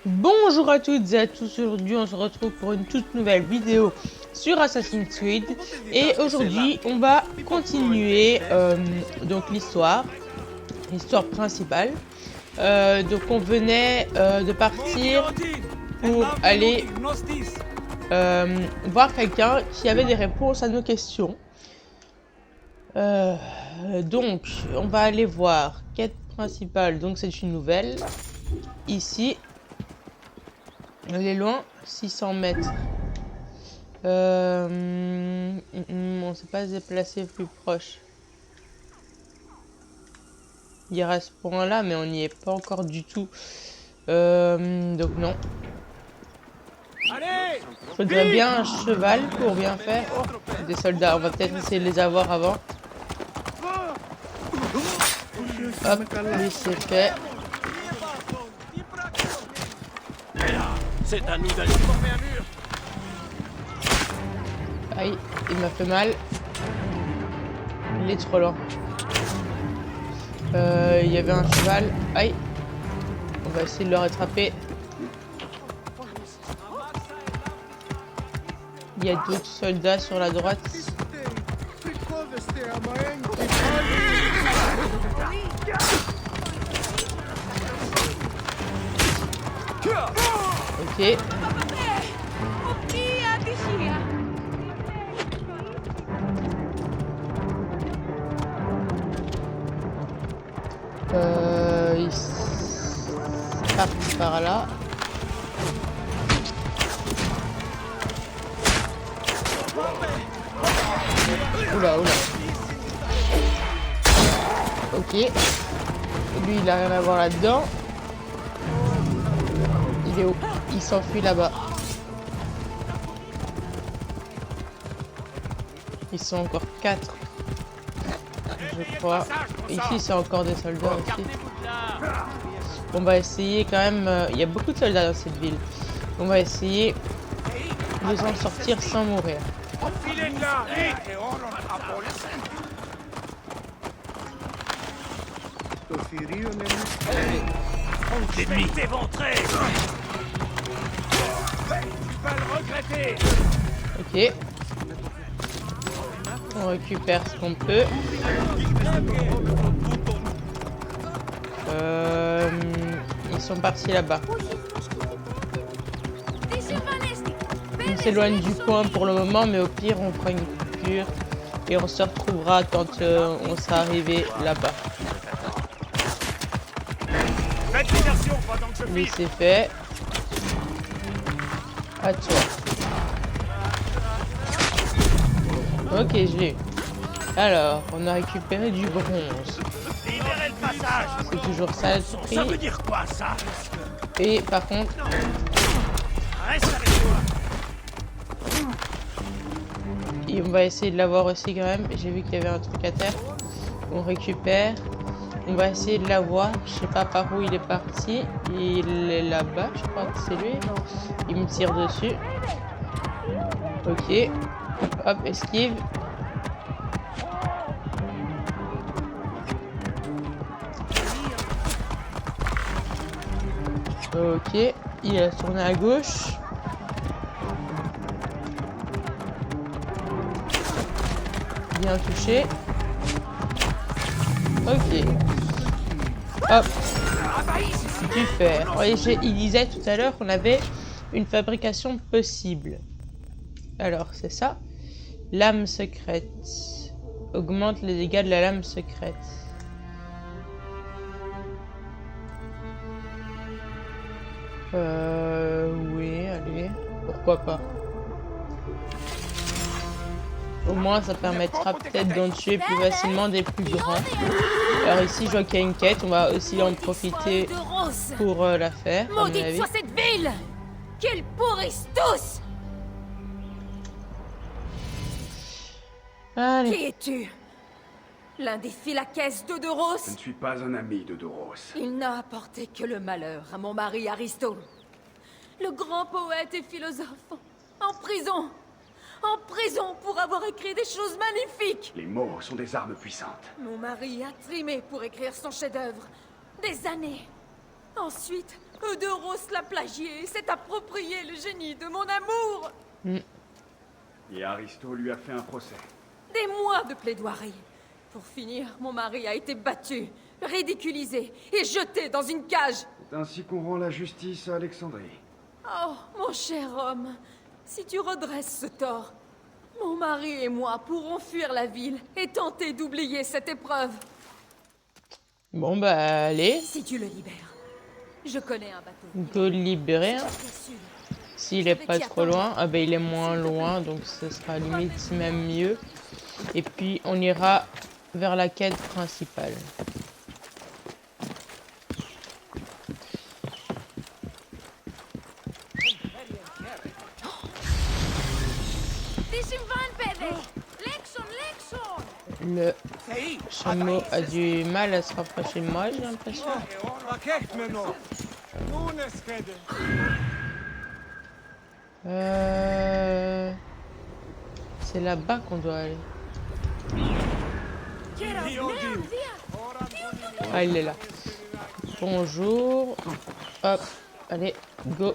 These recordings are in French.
Bonjour à toutes et à tous, aujourd'hui on se retrouve pour une toute nouvelle vidéo sur Assassin's Creed et aujourd'hui on va continuer donc l'histoire principale. Donc on venait de partir pour aller voir quelqu'un qui avait des réponses à nos questions. Donc on va aller voir quête principale, donc c'est une nouvelle ici. Elle est loin, 600 mètres. On ne s'est pas déplacé plus proche. Il y a à ce point-là, mais on n'y est pas encore du tout. Donc non. Faudrait bien un cheval pour bien faire. Oh, des soldats, on va peut-être essayer de les avoir avant. Hop, lui c'est fait. C'est à nous d'aller former un mur. Aïe, il m'a fait mal. Il est trop lent. Il y avait un cheval. Aïe. On va essayer de le rattraper. Il y a d'autres soldats sur la droite. Ok. Il part par là. Oula, oula. Ok. Lui, il a rien à voir là-dedans. Il est où? Il s'enfuit là-bas. Ils sont encore 4. Je crois. Ici, c'est encore des soldats aussi. On va essayer quand même. Il y a beaucoup de soldats dans cette ville. On va essayer de s'en sortir sans mourir. L'ennemi est éventré. Tu vas le regretter. Ok. On récupère ce qu'on peut. Ils sont partis là-bas. On s'éloigne du coin pour le moment, mais au pire, on prend une coupure et on se retrouvera quand on sera arrivé là-bas. Lui, c'est fait. À toi. Ok, je l'ai eu. Alors, on a récupéré du bronze. C'est toujours ça le prix. Ça veut dire quoi ça? Et par contre, Reste avec toi. et on va essayer de l'avoir aussi quand même. J'ai vu qu'il y avait un truc à terre. On récupère. On va essayer de l'avoir. Je sais pas par où il est parti. Il est là-bas, je crois que c'est lui. Il me tire dessus. Ok. Hop, esquive. Ok. Il a tourné à gauche. Bien touché. Ok. Hop. Du fer. Ouais, il disait tout à l'heure qu'on avait une fabrication possible. Alors, c'est ça. Lame secrète. Augmente les dégâts de la lame secrète. Oui, allez. Pourquoi pas. Au moins, ça permettra peut-être d'en tuer plus facilement des plus grands. Alors ici, je vois qu'il y a une quête. On va aussi en profiter pour la faire, à mon avis. Maudite soit cette ville! Qu'ils pourrissent tous! Allez. Qui es-tu? L'un des Phylakès d'Odoros? Je ne suis pas un ami de Doros. Il n'a apporté que le malheur à mon mari Aristo. Le grand poète et philosophe. En prison! En prison pour avoir écrit des choses magnifiques! Les mots sont des armes puissantes. Mon mari a trimé pour écrire son chef-d'œuvre. Des années. Ensuite, Eudoros l'a plagié, s'est approprié le génie de mon amour. Et Aristo lui a fait un procès. Des mois de plaidoirie. Pour finir, mon mari a été battu, ridiculisé et jeté dans une cage. C'est ainsi qu'on rend la justice à Alexandrie. Oh, mon cher homme, si tu redresses ce tort, mon mari et moi pourrons fuir la ville et tenter d'oublier cette épreuve. Bon bah allez, Si tu le libères, je connais un bateau. on peut le libérer. Hein. Bien sûr. S'il est pas trop loin, ah bah il est moins loin, donc ce sera limite même mieux. Et puis on ira vers la quête principale. Le chameau a du mal à se rapprocher de moi, j'ai l'impression. C'est là-bas qu'on doit aller. Ah, il est là. Bonjour. Hop, allez, go.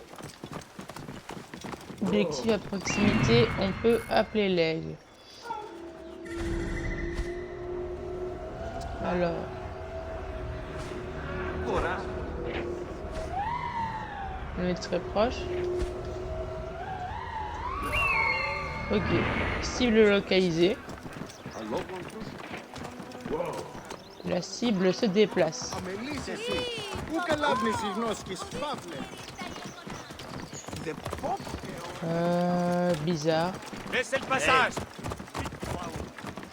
Objectif à proximité, on peut appeler l'aigle. Alors. On est très proche. Ok. Cible localisée. La cible se déplace. Bizarre. Laissez le passage.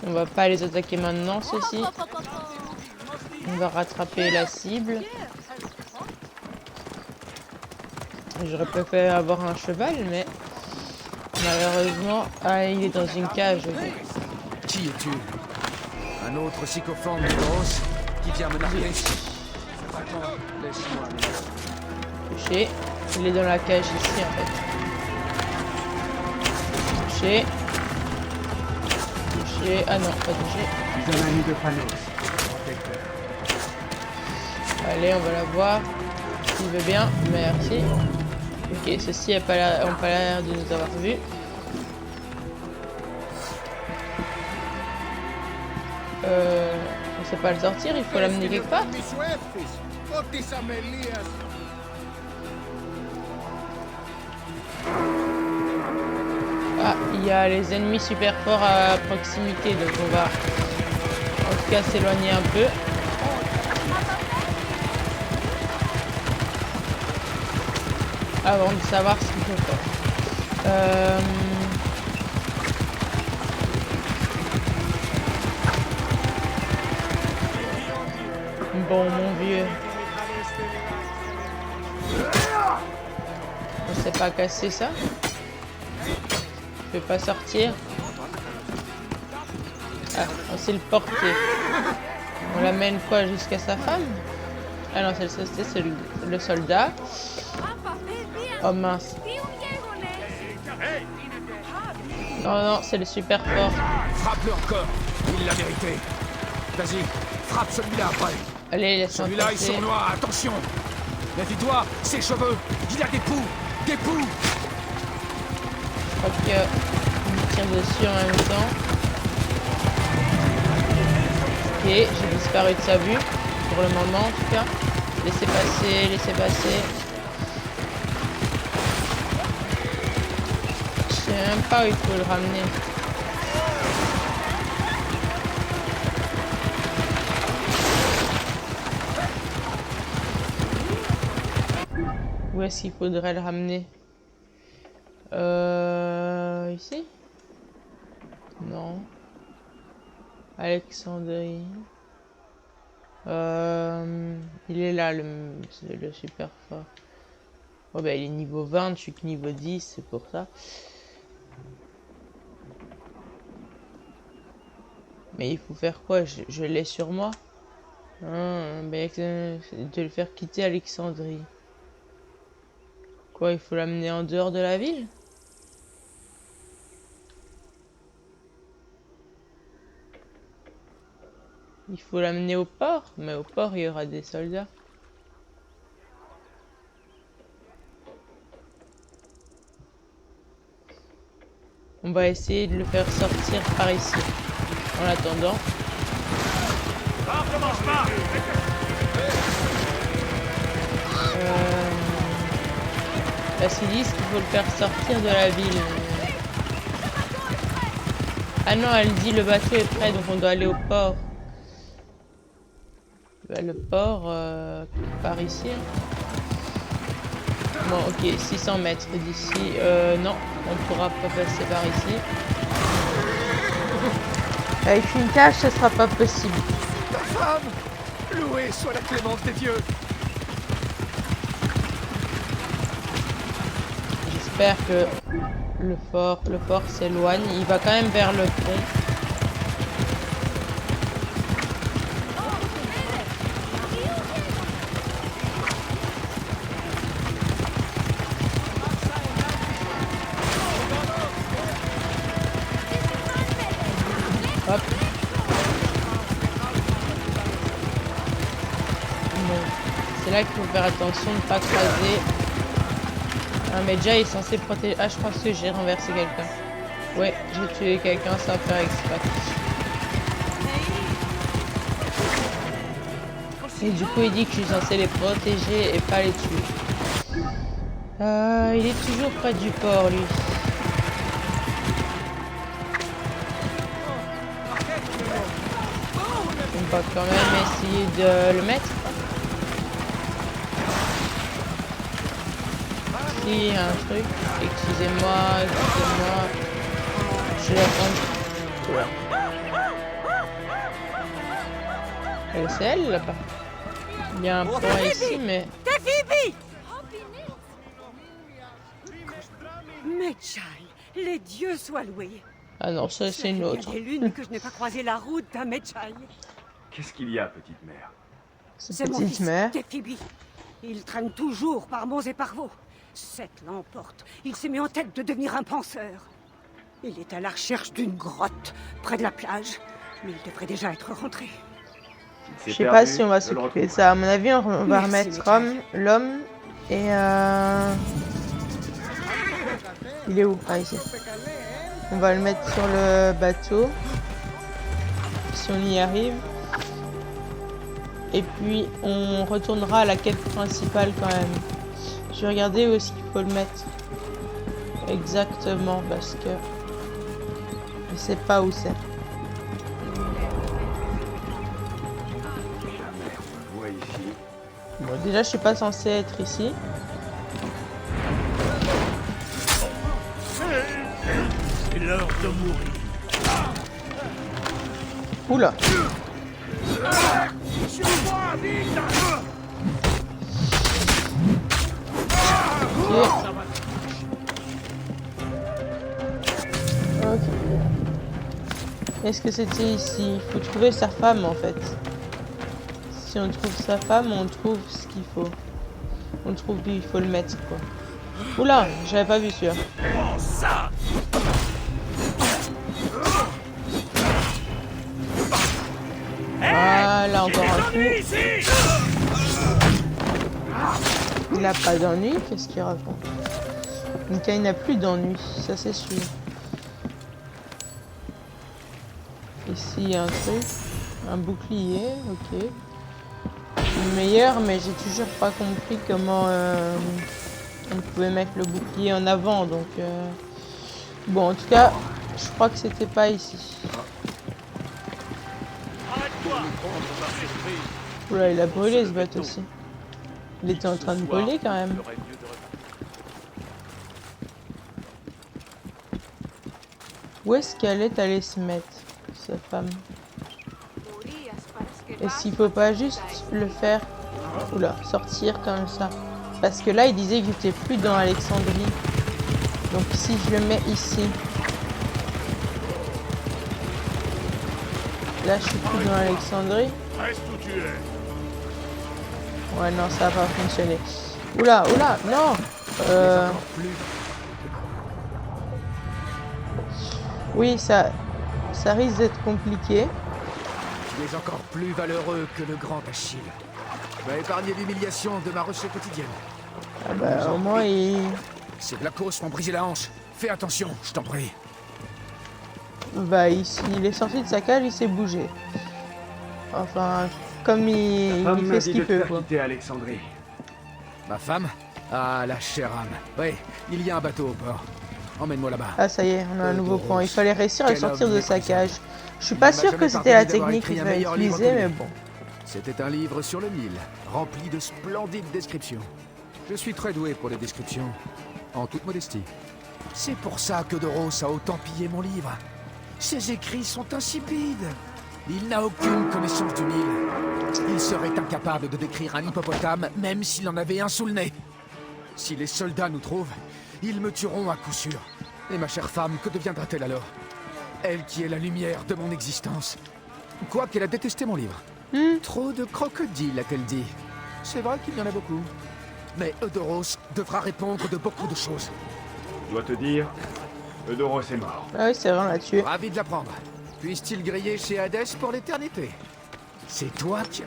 On va pas les attaquer maintenant, ceux-ci. On va rattraper la cible. J'aurais préféré avoir un cheval, mais malheureusement, il est dans une cage. Qui es-tu? Un autre sycophante de grosse qui vient me narguer. Touché. Il est dans la cage ici, en fait. Touché. Touché. Ah non, pas touché. Je suis un ami de Panos. Allez, on va la voir. S'il veut bien, merci. Ok, ceux-ci n'ont pas l'air de nous avoir vus. On sait pas le sortir, il faut l'amener quelque part. Ah, il y a les ennemis super forts à proximité, donc on va en tout cas s'éloigner un peu. Avant de savoir ce qu'il faut faire. Bon, mon vieux. On sait pas casser ça. Je peux pas sortir. Ah, on sait le porter. On l'amène quoi jusqu'à sa femme? Ah non, c'est le soldat. Oh mince. Non, non, c'est le super fort. Frappe-le encore. Il l'a mérité. Vas-y, frappe celui-là après. Allez, laisse-moi Celui-là est passer. sournois, attention. Méfie-toi, ses cheveux. Il a des poux. Des poux. Je crois qu'il me tire dessus en même temps. Ok, j'ai disparu de sa vue. Pour le moment, en tout cas. Laissez passer, laissez passer. Je sais même pas où il faut le ramener. Où est-ce qu'il faudrait le ramener? Ici? Non. Alexandrie. Il est là, le super fort. Oh bah il est niveau 20, je suis que niveau 10, c'est pour ça. Mais il faut faire quoi? Je l'ai sur moi. De le faire quitter Alexandrie. Quoi, il faut l'amener en dehors de la ville? Il faut l'amener au port? Mais au port, il y aura des soldats. On va essayer de le faire sortir par ici. En attendant. Ah, commence pas. Parce qu'ils disent qu'il faut le faire sortir de la ville. Ah non, elle dit le bateau est prêt, donc on doit aller au port. Bah, le port, par ici. Bon, ok, 600 mètres d'ici. Non, on pourra pas passer par ici. Avec une cage, ça sera pas possible. Ta femme! Loué soit la clémence des dieux! J'espère que le fort s'éloigne. Il va quand même vers le pont. Hop. Bon. C'est là qu'il faut faire attention de ne pas croiser. Un Medja est censé protéger. Ah, je pense que j'ai renversé quelqu'un. Ouais, j'ai tué quelqu'un sans faire exprès. Et du coup, il dit que je suis censé les protéger et pas les tuer. Il est toujours près du port, lui. On va quand même essayer de le mettre. Il y a un truc. Excusez-moi. Je vais prendre. C'est elle là-bas. Il y a un point ici, mais. Medjay, les dieux soient loués. Ah non, ça c'est une autre. Il y a des lunes que je n'ai pas croisé la route d'un Medjay. Qu'est-ce qu'il y a, petite mère? C'est mon Petite fils, mère. Tephibi. Il traîne toujours par monts et par vaux. Seth l'emporte. Il s'est mis en tête de devenir un penseur. Il est à la recherche d'une grotte près de la plage, mais il devrait déjà être rentré. Je sais pas si on va s'occuper de ça. À mon avis, on va Merci, remettre Medjay. l'homme et il est où? Ah, ici. On va le mettre sur le bateau. Si on y arrive. Et puis, on retournera à la quête principale quand même. Je vais regarder où est-ce qu'il faut le mettre. Exactement, parce que je sais pas où c'est. Jamais on le voit ici. Bon, déjà, je suis pas censé être ici. C'est l'heure de mourir. Oula. Suis-moi, vite. Ok. Ok. Est-ce que c'était ici? Il faut trouver sa femme en fait. Si on trouve sa femme, on trouve ce qu'il faut. On trouve où il faut le mettre quoi. Oula, j'avais pas vu celui-là. Oh, ça. Voilà, encore un coup. Ici. Il a pas d'ennui, qu'est-ce qu'il raconte? Mika, il n'a plus d'ennui, ça c'est sûr. Ici, il y a un truc. Un bouclier, ok. Le meilleur, mais j'ai toujours pas compris comment on pouvait mettre le bouclier en avant, donc... Bon, en tout cas, je crois que c'était pas ici. Arrête-toi. Oula, il a brûlé ce bateau aussi. Il était en train de brûler quand même. Où est-ce qu'elle est allée se mettre, sa femme? Est-ce qu'il faut pas juste le faire, oula, sortir comme ça? Parce que là, il disait que j'étais plus dans Alexandrie. Donc si je le mets ici, là, je suis plus dans Alexandrie. Reste où tu es. Ouais, non, ça va pas fonctionner. Oula, oula, non. Oui, ça risque d'être compliqué. Tu es encore plus valeureux que le grand Achille. Tu m'as épargné l'humiliation de ma recherche quotidienne. Ah bah, au moins, il... Ces Blackos m'ont brisé la hanche. Fais attention, je t'en prie. Bah, il est sorti de sa cage, il s'est bougé. Enfin, comme il Femme m'a fait ce dit qu'il de te peut, faire quoi. quitter Alexandrie. Ma femme? Ah, la chère âme. Oui, il y a un bateau au port. Emmène-moi là-bas. Ah, ça y est, on a un nouveau Odoros. point. Il fallait réussir à le Quel sortir homme de sa méprisable. cage. Je suis Il pas ne m'a sûr que jamais c'était la pardonné d'avoir technique écrit qu'il un fallait meilleur livre utiliser, que mais lui. bon. C'était un livre sur le Nil, rempli de splendides descriptions. Je suis très doué pour les descriptions, en toute modestie. C'est pour ça que Doros a autant pillé mon livre. Ses écrits sont insipides. Il n'a aucune connaissance du Nil. Il serait incapable de décrire un hippopotame, même s'il en avait un sous le nez. Si les soldats nous trouvent, ils me tueront à coup sûr. Et ma chère femme, que deviendra-t-elle alors? Elle qui est la lumière de mon existence. Quoiqu'elle a détesté mon livre. Trop de crocodiles, a-t-elle dit. C'est vrai qu'il y en a beaucoup. Mais Eudoros devra répondre de beaucoup de choses. Je dois te dire, Eudoros est mort. Ah oui, c'est vrai, on l'a tué. Ravi de l'apprendre. Puisse-t-il griller chez Hadès pour l'éternité? C'est toi qui...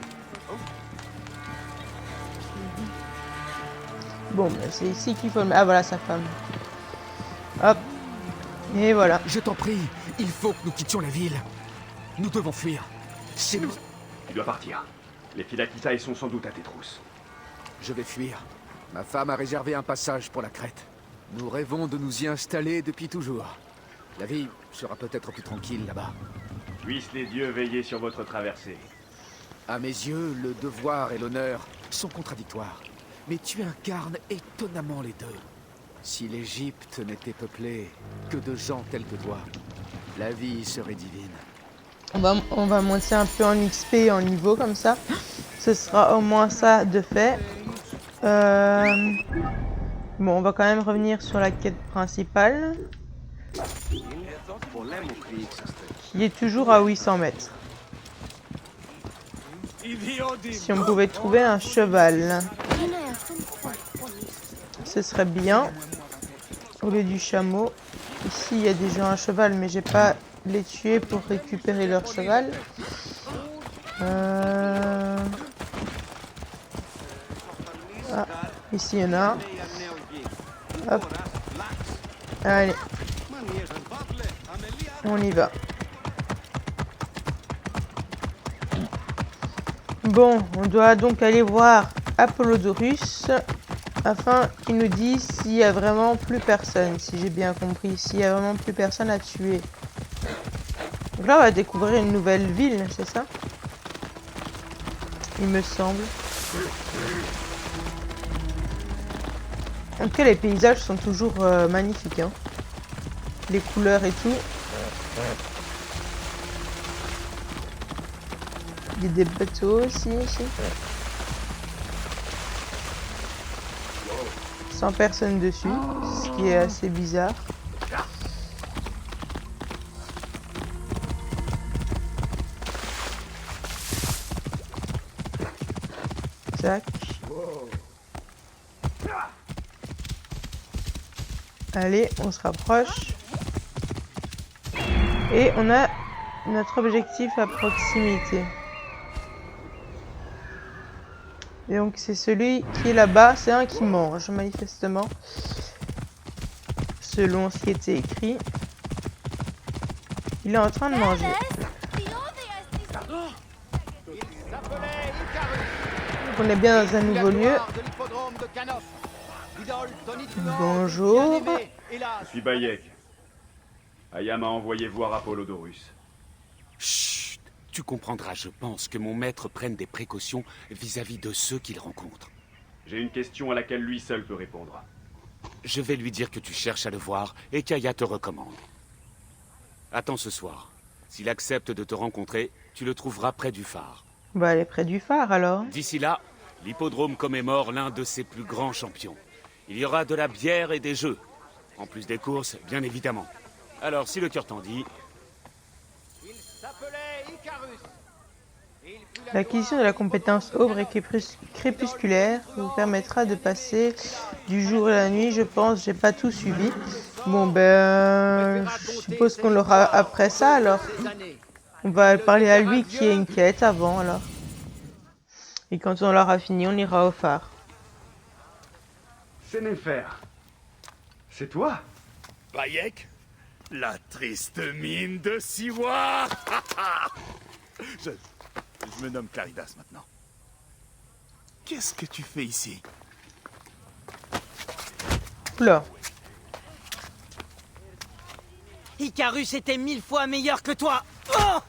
Bon, bah, c'est ici qu'il faut le mettre. Ah, voilà sa femme. Hop. Et voilà. Je t'en prie, il faut que nous quittions la ville. Nous devons fuir. C'est nous... Tu dois partir. Les Philakitae sont sans doute à tes trousses. Je vais fuir. Ma femme a réservé un passage pour la Crète. Nous rêvons de nous y installer depuis toujours. La vie sera peut-être plus tranquille là-bas. Puissent les dieux veiller sur votre traversée. À mes yeux, le devoir et l'honneur sont contradictoires. Mais tu incarnes étonnamment les deux. Si l'Égypte n'était peuplée que de gens tels que toi, la vie serait divine. On va monter un peu en XP et en niveau comme ça. Ce sera au moins ça de fait. Bon, on va quand même revenir sur la quête principale. Qui est toujours à 800 mètres. Si on pouvait trouver un cheval, ce serait bien. Au lieu du chameau. Ici, il y a déjà un cheval, mais j'ai pas les tuer pour récupérer leur cheval. Ah, ici, il y en a un. Hop. Allez. On y va. Bon, on doit donc aller voir Apollodorus afin qu'il nous dise s'il y a vraiment plus personne, si j'ai bien compris, s'il y a vraiment plus personne à tuer. Donc là, on va découvrir une nouvelle ville, c'est ça? Il me semble. En tout cas, les paysages sont toujours magnifiques, hein. Les couleurs et tout. Il y a des bateaux aussi, ici. Sans personne dessus, ce qui est assez bizarre. Tac. Allez, on se rapproche. Et on a notre objectif à proximité. Et donc c'est celui qui est là-bas, c'est un qui mange manifestement. Selon ce qui était écrit. Il est en train de manger. Donc on est bien dans un nouveau lieu. Bonjour. Je suis Bayek. Aya m'a envoyé voir Apollodorus. Chut! Tu comprendras, je pense, que mon maître prenne des précautions vis-à-vis de ceux qu'il rencontre. J'ai une question à laquelle lui seul peut répondre. Je vais lui dire que tu cherches à le voir et qu'Aya te recommande. Attends ce soir. S'il accepte de te rencontrer, tu le trouveras près du phare. Bah, elle est près du phare alors. D'ici là, l'hippodrome commémore l'un de ses plus grands champions. Il y aura de la bière et des jeux. En plus des courses, bien évidemment. Alors, si le cœur t'en dit... L'acquisition de la compétence ombre et crépusculaire vous permettra de passer du jour et la nuit. Je pense, j'ai pas tout suivi. Bon ben, je suppose qu'on l'aura après ça alors. On va parler à lui qui est une quête avant alors. Et quand on l'aura fini, on ira au phare. Sénéfer. C'est toi? Bayek? La triste mine de Siwa. je me nomme Claridas maintenant. Qu'est-ce que tu fais ici? Oula. Icarus était 1000 fois meilleur que toi. Oh!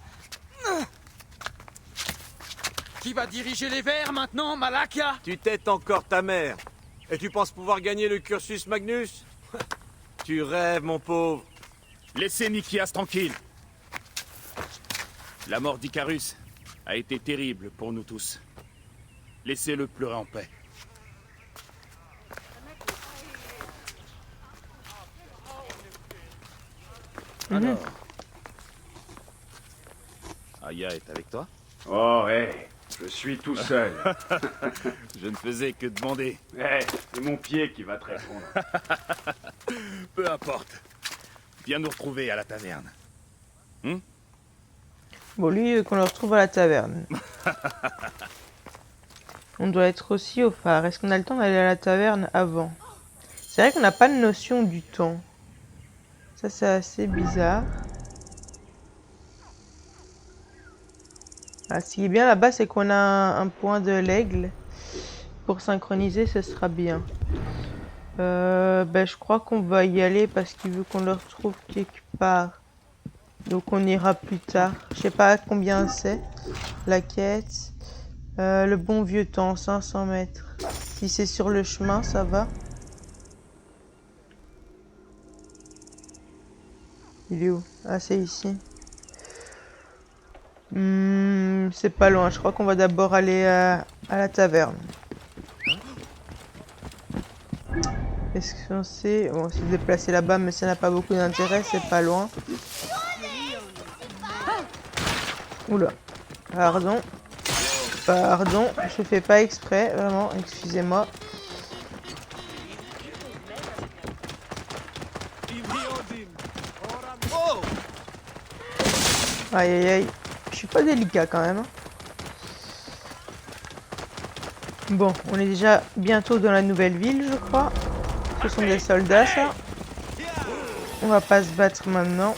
Qui va diriger les Verts maintenant, Malaka? Tu têtes encore ta mère. Et tu penses pouvoir gagner le cursus Magnus? Tu rêves, mon pauvre. Laissez Nikias tranquille. La mort d'Icarus a été terrible pour nous tous. Laissez-le pleurer en paix. Alors... Aya est avec toi? Oh, hé, je suis tout seul. Je ne faisais que demander. Hé, c'est mon pied qui va te répondre. Peu importe. Viens nous retrouver à la taverne. Bon, lui, qu'on le retrouve à la taverne. On doit être aussi au phare. Est-ce qu'on a le temps d'aller à la taverne avant? C'est vrai qu'on n'a pas de notion du temps. Ça, c'est assez bizarre. Ah, ce qui est bien là-bas, c'est qu'on a un point de l'aigle. Pour synchroniser, ce sera bien. Je crois qu'on va y aller parce qu'il veut qu'on le retrouve quelque part. Donc on ira plus tard. Je sais pas combien c'est. La quête. Le bon vieux temps, 500 mètres. Si c'est sur le chemin, ça va. Il est où? Ah, c'est ici. C'est pas loin. Je crois qu'on va d'abord aller à la taverne. Est-ce qu'on sait... Bon, on s'est déplacé là-bas, mais ça n'a pas beaucoup d'intérêt. C'est pas loin. Oula. Pardon. Pardon. Je fais pas exprès. Vraiment. Excusez-moi. Aïe aïe aïe. Je suis pas délicat quand même. Bon, on est déjà bientôt dans la nouvelle ville, je crois. Ce sont des soldats, ça. On va pas se battre maintenant.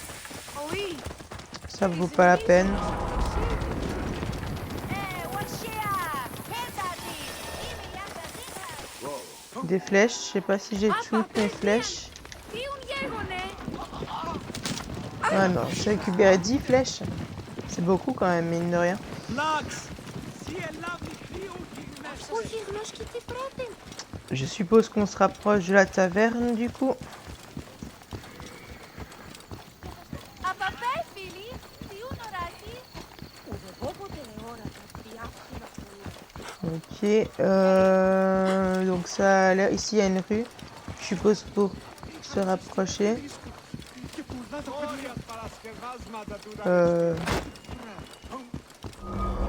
Ça vaut pas la peine. Des flèches. Je sais pas si j'ai toutes mes flèches. Ah non, j'ai récupéré 10 flèches. C'est beaucoup quand même, mine de rien. Je suppose qu'on se rapproche de la taverne du coup. Ok, donc ça a l'air... Ici il y a une rue, je suppose pour se rapprocher.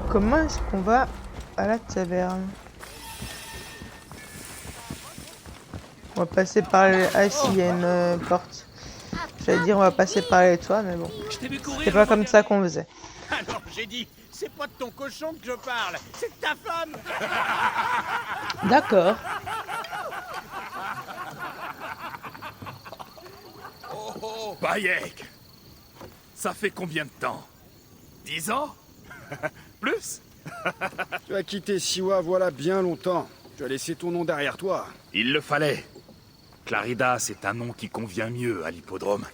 Comment est-ce qu'on va à la taverne? On va passer par les... Ah si, il y a une porte. J'allais dire on va passer par les toits, mais bon. C'est pas comme ça qu'on faisait. Alors j'ai dit, c'est pas de ton cochon que je parle, c'est de ta femme. D'accord. Oh, Bayek, ça fait combien de temps? 10 ans? Plus? Tu as quitté Siwa voilà bien longtemps. Tu as laissé ton nom derrière toi. Il le fallait. Claridas est un nom qui convient mieux à l'hippodrome.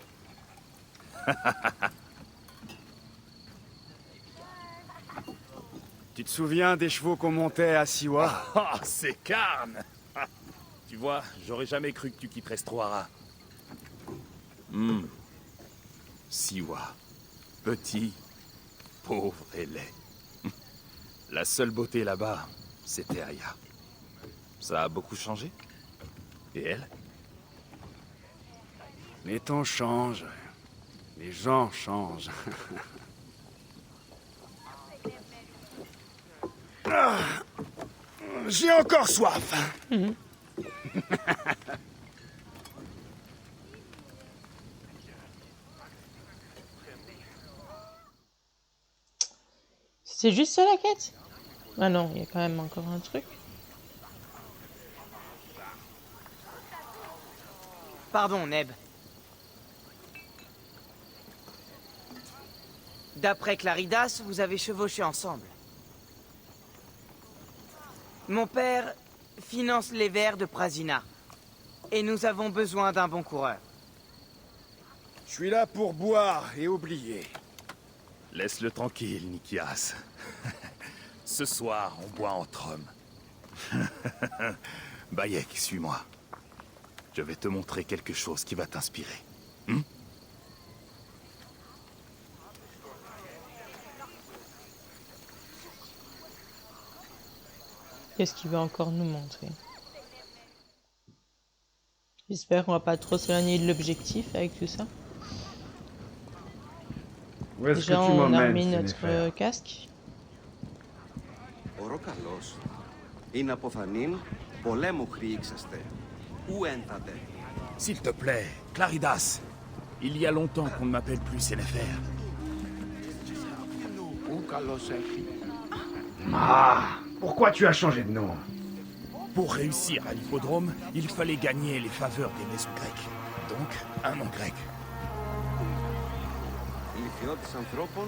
Tu te souviens des chevaux qu'on montait à Siwa? Oh, c'est carne. Tu vois, j'aurais jamais cru que tu quitterais Strohara. Siwa. Petit, pauvre et laid. La seule beauté là-bas, c'était Aya. Ça a beaucoup changé? Et elle? Les temps changent. Les gens changent. Ah, j'ai encore soif. C'est juste ça la quête? Ah non, il y a quand même encore un truc. Pardon, Neb. D'après Claridas, vous avez chevauché ensemble. Mon père finance les vers de Prasina. Et nous avons besoin d'un bon coureur. Je suis là pour boire et oublier. Laisse-le tranquille, Nikias. Ce soir, on boit entre hommes. Bayek, suis-moi. Je vais te montrer quelque chose qui va t'inspirer. Qu'est-ce qu'il va encore nous montrer? J'espère qu'on va pas trop s'éloigner de l'objectif avec tout ça. Où est-ce que Déjà, tu on a m'emmènes, remis Sénéfer? notre casque. Ο Ροκαλός είναι από Θανήν, πολέμου χρήξαστε. Où ένθατε? S'il te plaît, Claridas. Il y a longtemps qu'on ne m'appelle plus Sénéfer. Ah, pourquoi tu as changé de nom? Pour réussir à l'hippodrome, il fallait gagner les faveurs des maisons grecques. Donc, un nom grec. Ηλικιώτης ανθρώπων,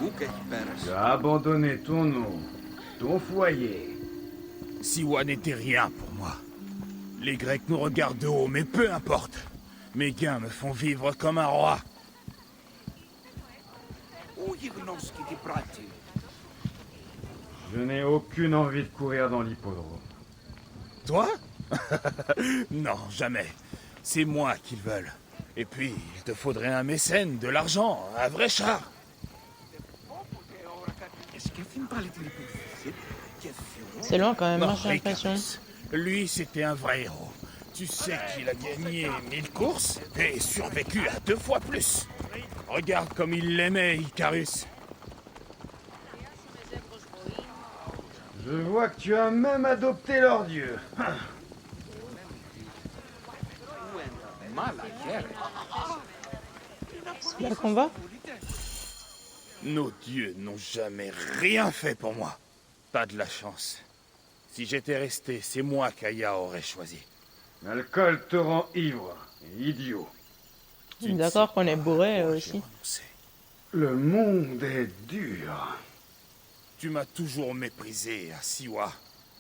ούκ έχει πέρασει. Tu as abandonné ton nom, ton foyer. Siwa n'était rien pour moi. Les Grecs nous regardent de haut, mais peu importe. Mes gains me font vivre comme un roi. Je n'ai aucune envie de courir dans l'hippodrome. Toi? Non, jamais. C'est moi qu'ils veulent. Et puis, il te faudrait un mécène, de l'argent, un vrai char. C'est loin quand même, Non, moi j'ai l'impression. Icarus. Lui, c'était un vrai héros. Tu sais qu'il a gagné 1000 courses et survécu à 2 fois plus. Regarde comme il l'aimait, Icarus. Je vois que tu as même adopté leur dieu. C'est là qu'on va? Nos dieux n'ont jamais rien fait pour moi. Pas de la chance. Si j'étais resté, c'est moi qu'Aya aurait choisi. L'alcool te rend ivre et idiot. D'accord qu'on est bourré aussi. Le monde est dur. Tu m'as toujours méprisé à Siwa.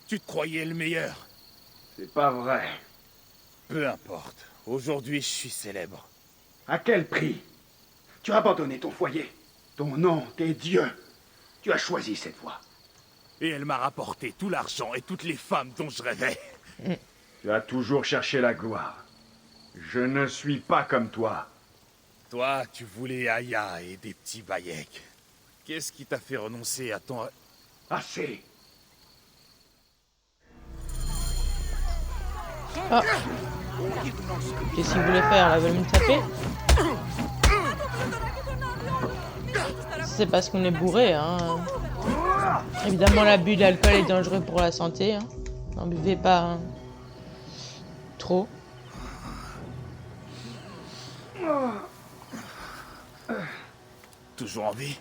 Tu te croyais le meilleur. C'est pas vrai. Peu importe. Aujourd'hui, je suis célèbre. À quel prix? Tu as abandonné ton foyer, ton nom, tes dieux. Tu as choisi cette voie. Et elle m'a rapporté tout l'argent et toutes les femmes dont je rêvais. Tu as toujours cherché la gloire. Je ne suis pas comme toi. Toi, tu voulais Aya et des petits Bayek. Qu'est-ce qui t'a fait renoncer à ton... Assez. Ah. Qu'est-ce qu'il voulait faire là? Il veut me taper? C'est parce qu'on est bourré, hein. Évidemment, l'abus d'alcool est dangereux pour la santé. Hein. N'en buvez pas hein. Trop. Toujours en vie?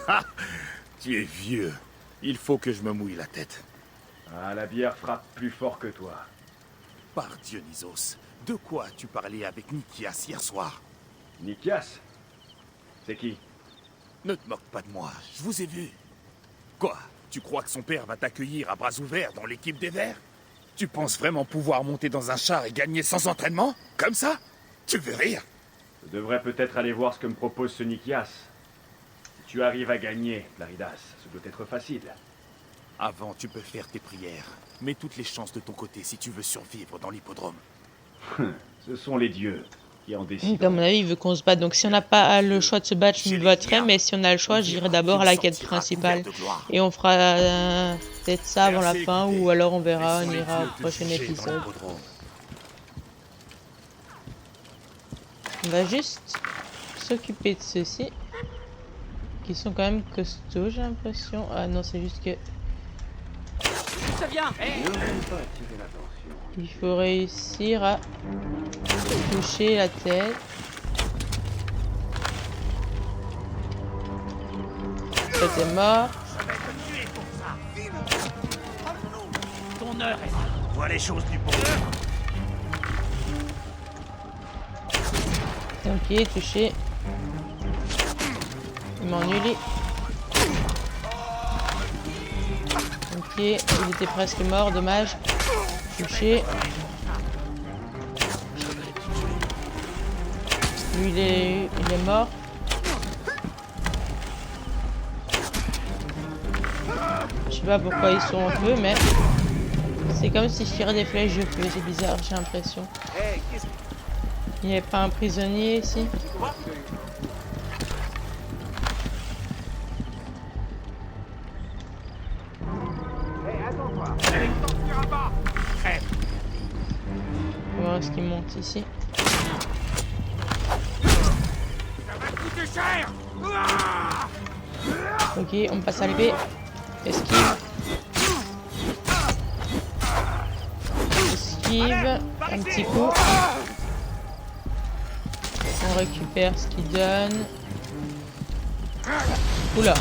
Ah, tu es vieux. Il faut que je me mouille la tête. Ah, la bière frappe plus fort que toi. Par Dionysos, de quoi as-tu parlé avec Nikias hier soir? Nikias? C'est qui? Ne te moque pas de moi, je vous ai vu. Quoi? Tu crois que son père va t'accueillir à bras ouverts dans l'équipe des Verts? Tu penses vraiment pouvoir monter dans un char et gagner sans entraînement? Comme ça? Tu veux rire? Je devrais peut-être aller voir ce que me propose ce Nikias. Si tu arrives à gagner, Claridas, ce doit être facile. Avant, tu peux faire tes prières. Mets toutes les chances de ton côté si tu veux survivre dans l'hippodrome. Ce sont les dieux qui en décident. À mon avis, il veut qu'on se batte. Donc si on n'a pas le choix de se battre, je me battrai. Mais si on a le choix, j'irai d'abord à la quête principale. Et on fera peut-être ça avant la fin. Ou alors on verra, on ira au prochain épisode. On va juste s'occuper de ceux-ci. Qui sont quand même costauds, j'ai l'impression. Ah non, c'est juste que... Ça vient. Il faut réussir à toucher la tête. toi t'es mort. Ton heure est là. Vois les choses du bon. Ok, touché. Il m'a ennulé. Ok, il était presque mort, dommage. Touché. Lui, il est mort. Je sais pas pourquoi ils sont en feu, mais c'est comme si je tirais des flèches de feu. C'est bizarre, j'ai l'impression. Il n'y avait pas un prisonnier ici? Comment est-ce qu'il monte ici? Ok, on passe à l'épée. Esquive. Esquive. Un petit coup. On récupère ce qu'il donne. Oula.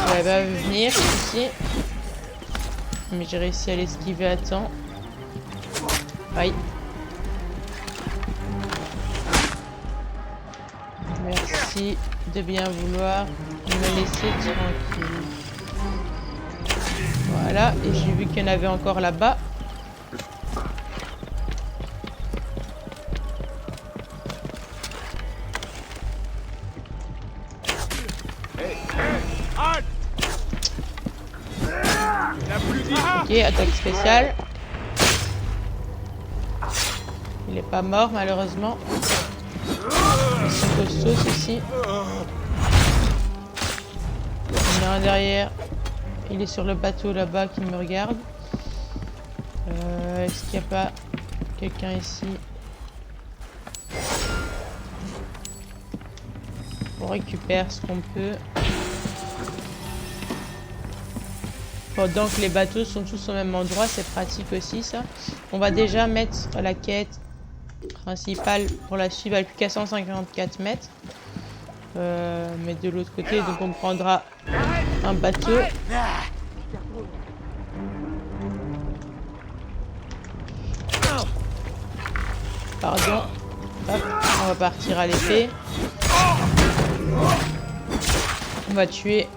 Je l'avais pas vu venir ici. Mais j'ai réussi à l'esquiver à temps. Aïe. Merci de bien vouloir me laisser tranquille. Voilà, et j'ai vu qu'il y en avait encore là-bas. Ok, attaque spéciale. Il est pas mort malheureusement. Ils sont costauds ceux-ci. Il y en a un derrière. Il est sur le bateau là-bas qui me regarde. Est-ce qu'il n'y a pas quelqu'un ici? On récupère ce qu'on peut. Pendant que les bateaux sont tous au même endroit, c'est pratique aussi ça. On va déjà mettre la quête principale pour la suivre avec plus qu'à 154 mètres. Mais de l'autre côté, donc on prendra un bateau. Pardon. Hop, on va partir à l'épée. On va tuer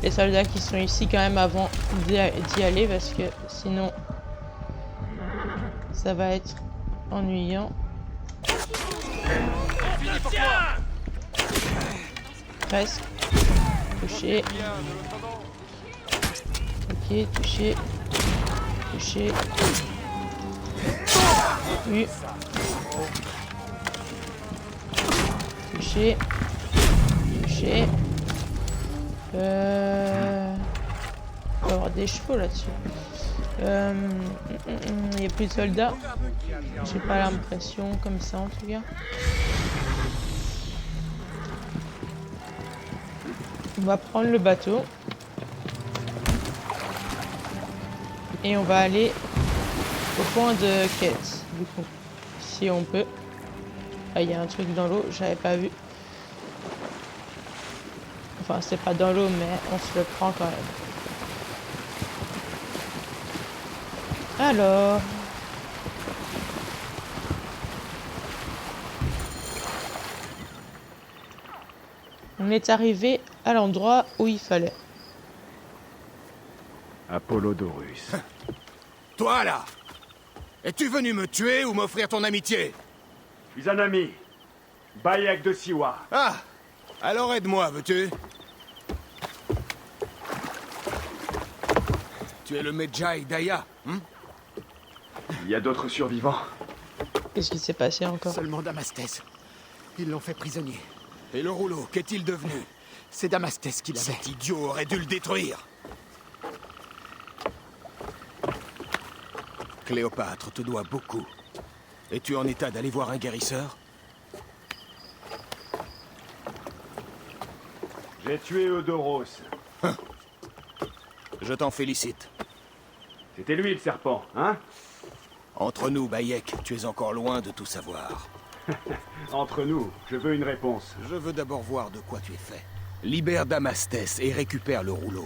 les soldats qui sont ici quand même avant d'y aller parce que sinon ça va être ennuyant. Presque. Touché. Ok, touché. Touché. Oui. Touché. Touché. Il va y avoir des chevaux là-dessus. Il n'y a plus de soldats. J'ai pas l'impression comme ça en tout cas. On va prendre le bateau. Et on va aller au point de quête. Du coup, si on peut. Ah, il y a un truc dans l'eau, j'avais pas vu. Enfin, c'est pas dans l'eau, mais on se le prend quand même. Alors... on est arrivé à l'endroit où il fallait. Apollodorus. Toi là! Es-tu venu me tuer ou m'offrir ton amitié? Je suis un ami. Bayek de Siwa. Ah! Alors aide-moi, veux-tu? Tu es le Medjay Daya, hein? Il y a d'autres survivants. Qu'est-ce qui s'est passé encore? Seulement Damastès. Ils l'ont fait prisonnier. Et le rouleau, qu'est-il devenu? C'est Damastès qui l'avait. Cet idiot aurait dû le détruire. Cléopâtre te doit beaucoup. Es-tu en état d'aller voir un guérisseur? J'ai tué Eudoros. Je t'en félicite. C'était lui le serpent, hein? Entre nous, Bayek, tu es encore loin de tout savoir. Entre nous, je veux une réponse. Je veux d'abord voir de quoi tu es fait. Libère Damastès et récupère le rouleau.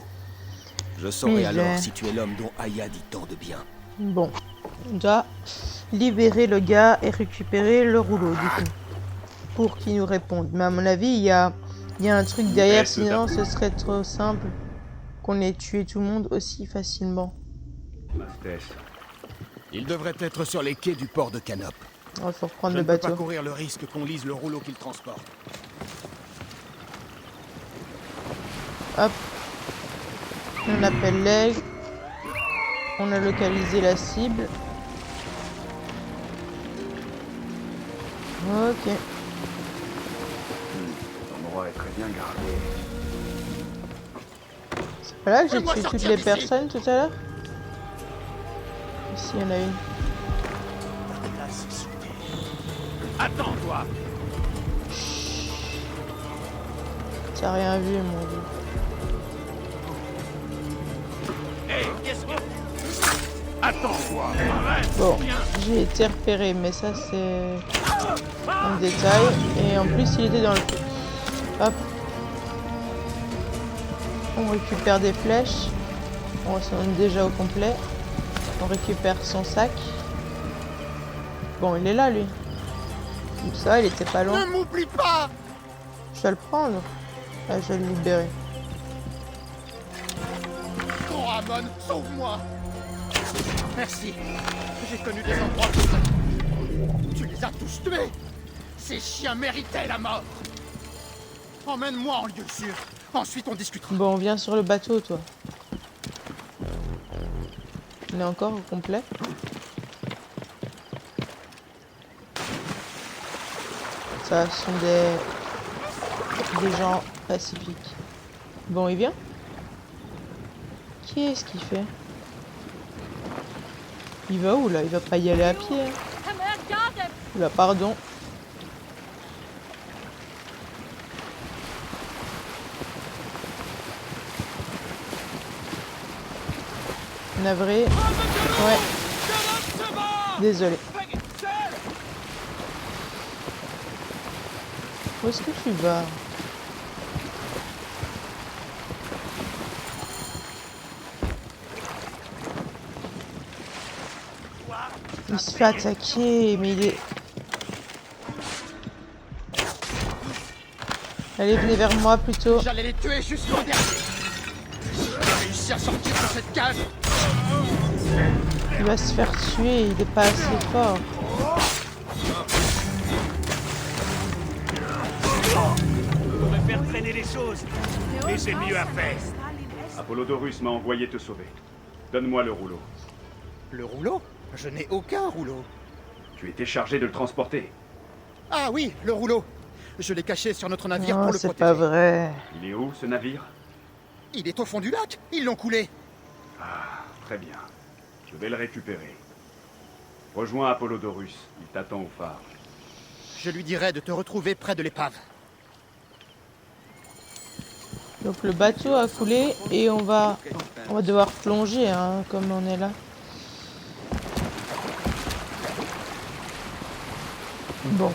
Je saurai alors si tu es l'homme dont Aya dit tant de bien. Bon, on doit libérer le gars et récupérer le rouleau, du coup. Pour qu'il nous réponde. Mais à mon avis, il y a un truc derrière, sinon ce serait trop simple qu'on ait tué tout le monde aussi facilement. Damastès. Il devrait être sur les quais du port de Canop. Il faut reprendre Je le ne peux bateau. pas courir le risque qu'on lise le rouleau qu'il transporte. Hop. On appelle l'aigle. On a localisé la cible. Ok. L'endroit est très bien gardé. C'est pas là que j'ai tué toutes les personnes tout à l'heure? Ici, il y en a une. Attends-toi. T'as rien vu, mon dieu. Hé, qu'est-ce que... Attends-toi. Bon, j'ai été repéré, mais ça c'est un détail. Et en plus, il était dans le... Hop. On récupère des flèches. On est déjà au complet. On récupère son sac. Bon, il est là, lui. Comme ça, il était pas loin. Ne m'oublie pas. Je vais le prendre. Là, je vais le libérer. Oh, Ramon, sauve-moi. Merci. J'ai connu des endroits comme ça. Tu les as tous tués. Ces chiens méritaient la mort. Emmène-moi en lieu sûr. Ensuite, on discutera. Bon, on vient sur le bateau, toi. On est encore au complet. Ça sont des gens pacifiques. Bon, il vient. Qu'est-ce qu'il fait? Il va où là? Il va pas y aller à pied. Hein. Là, pardon. Navré. Ouais. Désolé. Où est-ce que tu vas? Il se fait attaquer, mais il est... Allez, venez vers moi plutôt. J'allais les tuer jusqu'au dernier. J'ai réussi à sortir de cette cage. Il va se faire tuer, il est pas assez fort. On pourrait faire traîner les choses, mais j'ai mieux à faire. Apollodorus m'a envoyé te sauver. Donne-moi le rouleau. Le rouleau? Je n'ai aucun rouleau. Tu étais chargé de le transporter. Ah oui, le rouleau. Je l'ai caché sur notre navire Non, pour le c'est protéger. pas vrai. Il est où, ce navire? Il est au fond du lac. Ils l'ont coulé. Ah, très bien. Je vais le récupérer. Rejoins Apollodorus. Il t'attend au phare. Je lui dirai de te retrouver près de l'épave. Donc le bateau a coulé et on va devoir plonger, hein, comme on est là. Bon.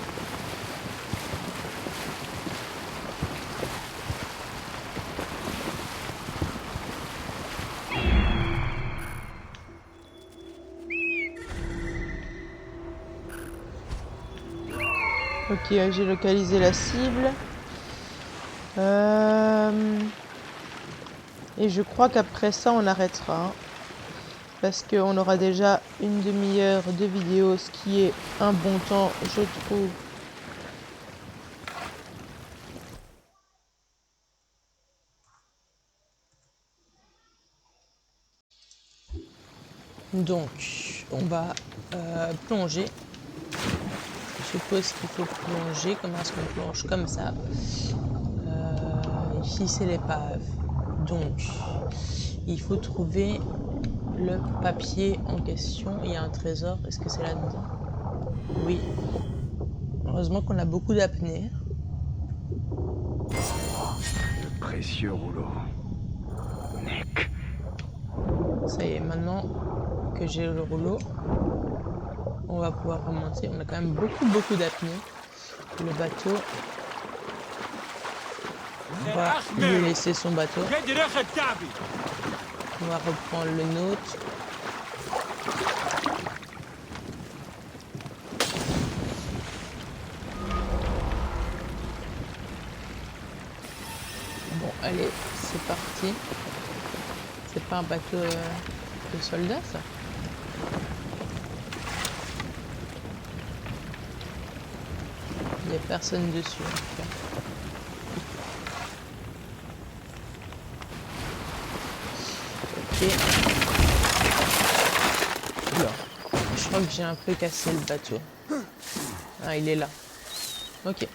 Ok, j'ai localisé la cible. Et je crois qu'après ça, on arrêtera. Hein, parce qu'on aura déjà une demi-heure de vidéo, ce qui est un bon temps, je trouve. Donc, on va plonger. Je suppose qu'il faut plonger. Comment est-ce qu'on plonge? Comme ça. Ici, c'est l'épave. Donc, il faut trouver le papier en question. Il y a un trésor. Est-ce que c'est là-dedans? Oui. Heureusement qu'on a beaucoup d'apnée. Le précieux rouleau. Nick. Ça y est, maintenant que j'ai le rouleau, on va pouvoir remonter. On a quand même beaucoup d'apnée. Le bateau. On va lui laisser son bateau. On va reprendre le nôtre. Bon, allez, c'est parti. C'est pas un bateau de soldats, ça? Il n'y a personne dessus, en tout cas. Ok. Oula. Je crois que j'ai un peu cassé le bateau. Ah, il est là. Ok.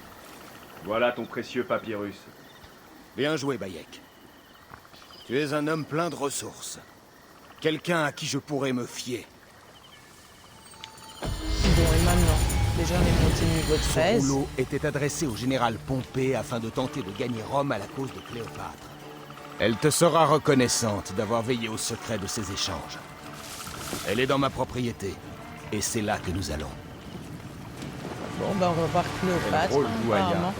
Voilà ton précieux papyrus. Bien joué, Bayek. Tu es un homme plein de ressources. Quelqu'un à qui je pourrais me fier. Bon, et maintenant, déjà on est monté niveau 13. Ce rouleau était adressé au général Pompée afin de tenter de gagner Rome à la cause de Cléopâtre. Elle te sera reconnaissante d'avoir veillé au secret de ces échanges. Elle est dans ma propriété, et c'est là que nous allons. Bon, bah on va voir Cléopâtre, apparemment.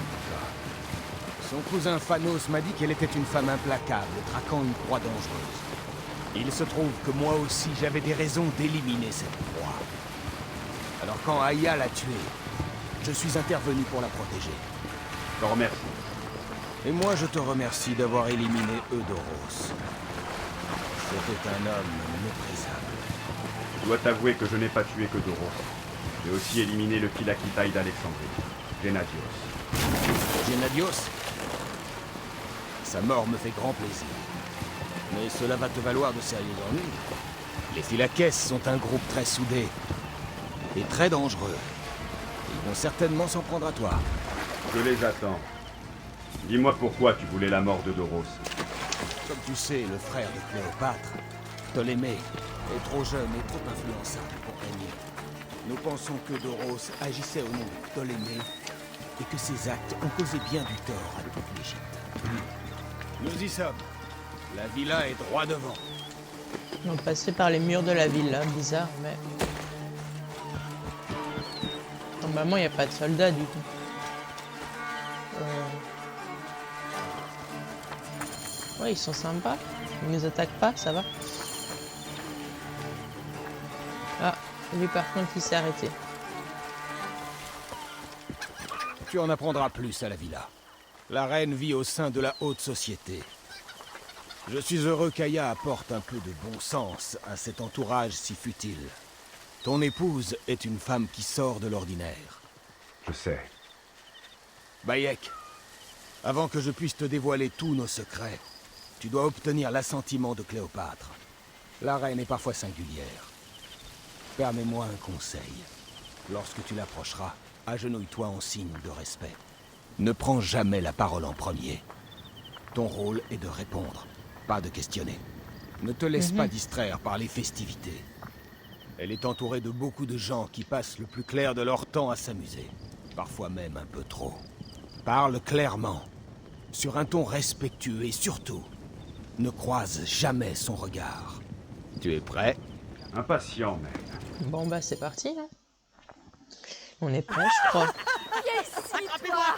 Son cousin Phanos m'a dit qu'elle était une femme implacable, traquant une proie dangereuse. Il se trouve que moi aussi j'avais des raisons d'éliminer cette proie. Alors quand Aya l'a tuée, je suis intervenu pour la protéger. Je te remercie. Et moi je te remercie d'avoir éliminé Eudoros. C'était un homme méprisable. Je dois t'avouer que je n'ai pas tué que Doros. J'ai aussi éliminé le Philakitaï d'Alexandrie, Gennadios. Gennadios? Sa mort me fait grand plaisir. Mais cela va te valoir de sérieux ennuis. Les Phylakès sont un groupe très soudé et très dangereux. Ils vont certainement s'en prendre à toi. Je les attends. Dis-moi pourquoi tu voulais la mort de Doros. Comme tu sais, le frère de Cléopâtre, Ptolémée, est trop jeune et trop influençable pour régner. Nous pensons que Doros agissait au nom de Ptolémée et que ses actes ont causé bien du tort à toute l'Égypte. Nous y sommes. La villa est droit devant. On va passer par les murs de la villa, bizarre, mais... Normalement, il n'y a pas de soldats, du coup. Ouais, ils sont sympas. Ils nous attaquent pas, ça va. Ah, lui par contre, il s'est arrêté. Tu en apprendras plus à la villa. La reine vit au sein de la haute société. Je suis heureux qu'Aya apporte un peu de bon sens à cet entourage si futile. Ton épouse est une femme qui sort de l'ordinaire. Je sais. Bayek, avant que je puisse te dévoiler tous nos secrets, tu dois obtenir l'assentiment de Cléopâtre. La reine est parfois singulière. Permets-moi un conseil. Lorsque tu l'approcheras, agenouille-toi en signe de respect. Ne prends jamais la parole en premier. Ton rôle est de répondre, pas de questionner. Ne te laisse pas distraire par les festivités. Elle est entourée de beaucoup de gens qui passent le plus clair de leur temps à s'amuser. Parfois même un peu trop. Parle clairement, sur un ton respectueux et surtout, ne croise jamais son regard. Tu es prêt? Impatient même. Bon bah c'est parti, hein. On est prêts, je crois. Attrapez-moi!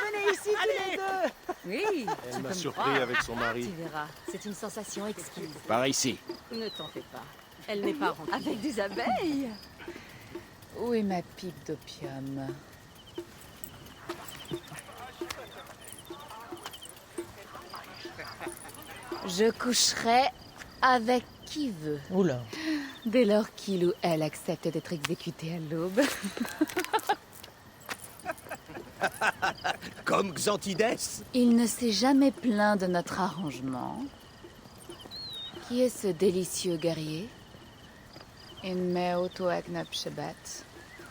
Venez ici tous les deux! Oui, Elle m'a surpris avec son mari. tu verras, c'est une sensation exquise. Par ici. Ne t'en fais pas, elle n'est pas remplie. Avec des abeilles? Où est ma pipe d'opium? Je coucherai avec qui veut. Oula. Dès lors qu'il ou elle accepte d'être exécuté à l'aube. Comme Xantides? Il ne s'est jamais plaint de notre arrangement. Qui est ce délicieux guerrier?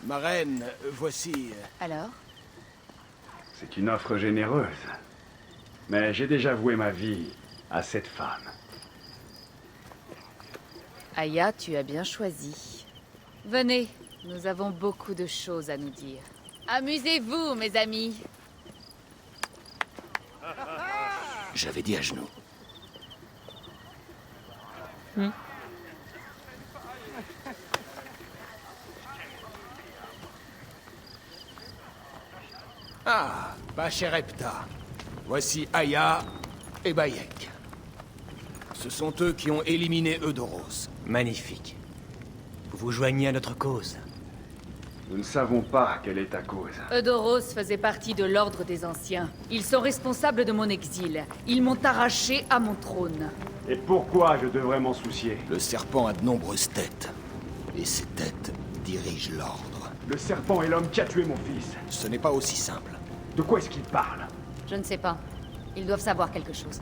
Ma reine, voici... Alors? C'est une offre généreuse. Mais j'ai déjà voué ma vie à cette femme. Aya, tu as bien choisi. Venez, nous avons beaucoup de choses à nous dire. Amusez-vous, mes amis. J'avais dit à genoux. Ah, Pachérepta. Voici Aya et Bayek. Ce sont eux qui ont éliminé Eudoros. Magnifique. Vous vous joignez à notre cause. Nous ne savons pas quelle est ta cause. Eudoros faisait partie de l'Ordre des Anciens. Ils sont responsables de mon exil. Ils m'ont arraché à mon trône. Et pourquoi je devrais m'en soucier? Le serpent a de nombreuses têtes. Et ces têtes dirigent l'ordre. Le serpent est l'homme qui a tué mon fils. Ce n'est pas aussi simple. De quoi est-ce qu'il parle? Je ne sais pas. Ils doivent savoir quelque chose.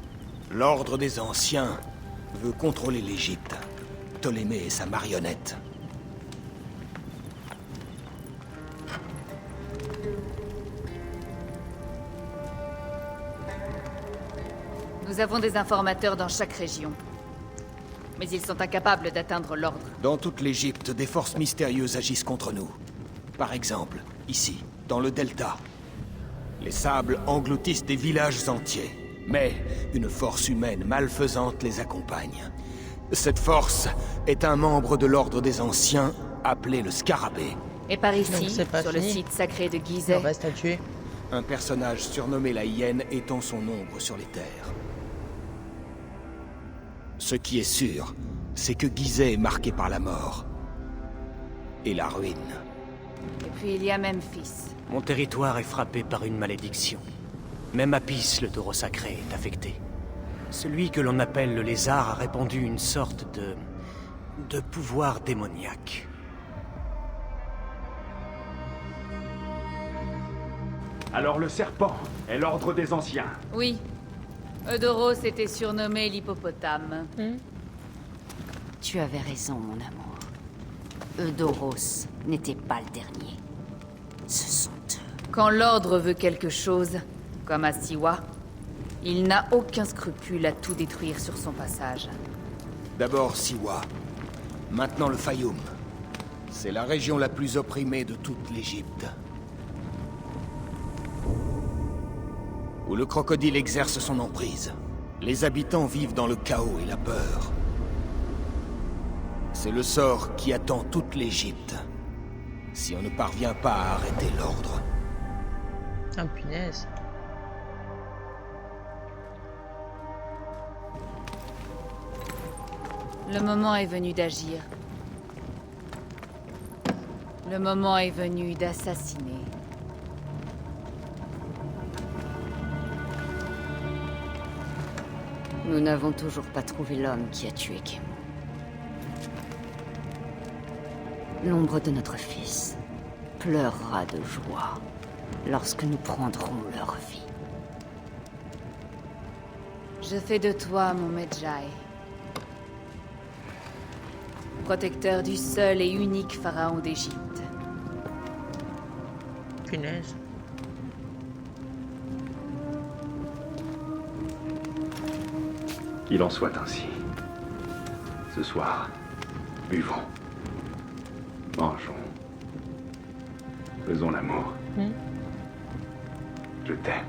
L'Ordre des Anciens veut contrôler l'Égypte. Ptolémée est sa marionnette. Nous avons des informateurs dans chaque région. Mais ils sont incapables d'atteindre l'ordre. Dans toute l'Égypte, des forces mystérieuses agissent contre nous. Par exemple, ici, dans le delta. Les sables engloutissent des villages entiers. Mais une force humaine malfaisante les accompagne. Cette force est un membre de l'Ordre des Anciens, appelé le Scarabée. Et par ici, c'est pas sur le fini. site sacré de Il Gizeh, reste à tuer. Un personnage surnommé la Hyène étend son ombre sur les terres. Ce qui est sûr, c'est que Gizeh est marqué par la mort. Et la ruine. et puis il y a Memphis. Mon territoire est frappé par une malédiction. Même Apis, le taureau sacré, est affecté. Celui que l'on appelle le lézard a répandu une sorte de pouvoir démoniaque. Alors le serpent est l'ordre des anciens. Oui. Eudoros était surnommé l'hippopotame. Tu avais raison, mon amour. Eudoros n'était pas le dernier. Ce sont eux. Quand l'ordre veut quelque chose, comme à Siwa, il n'a aucun scrupule à tout détruire sur son passage. D'abord Siwa, maintenant le Fayoum. C'est la région la plus opprimée de toute l'Égypte. Où le crocodile exerce son emprise. Les habitants vivent dans le chaos et la peur. C'est le sort qui attend toute l'Égypte. Si on ne parvient pas à arrêter l'ordre. Ah, punaise. Le moment est venu d'agir. Le moment est venu d'assassiner. Nous n'avons toujours pas trouvé l'homme qui a tué Kemo. L'ombre de notre fils pleurera de joie lorsque nous prendrons leur vie. Je fais de toi mon Medjay. Protecteur du seul et unique pharaon d'Égypte. Punaise. Qu'il en soit ainsi. Ce soir, buvons. Mangeons. Faisons l'amour. Je t'aime.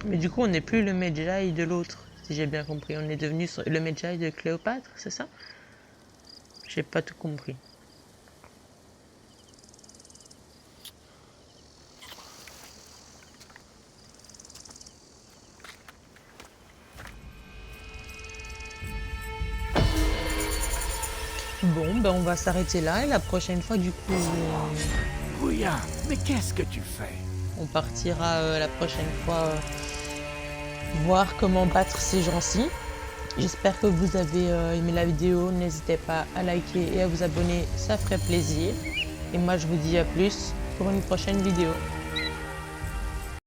Mais du coup, on n'est plus le Medjay de l'autre, si j'ai bien compris. On est devenu le Medjay de Cléopâtre, c'est ça? J'ai pas tout compris. Bon, ben on va s'arrêter là et la prochaine fois, du coup... Bouya, mais qu'est-ce que tu fais? On partira la prochaine fois voir comment battre ces gens-ci. J'espère que vous avez aimé la vidéo. N'hésitez pas à liker et à vous abonner, ça ferait plaisir. Et moi je vous dis à plus pour une prochaine vidéo.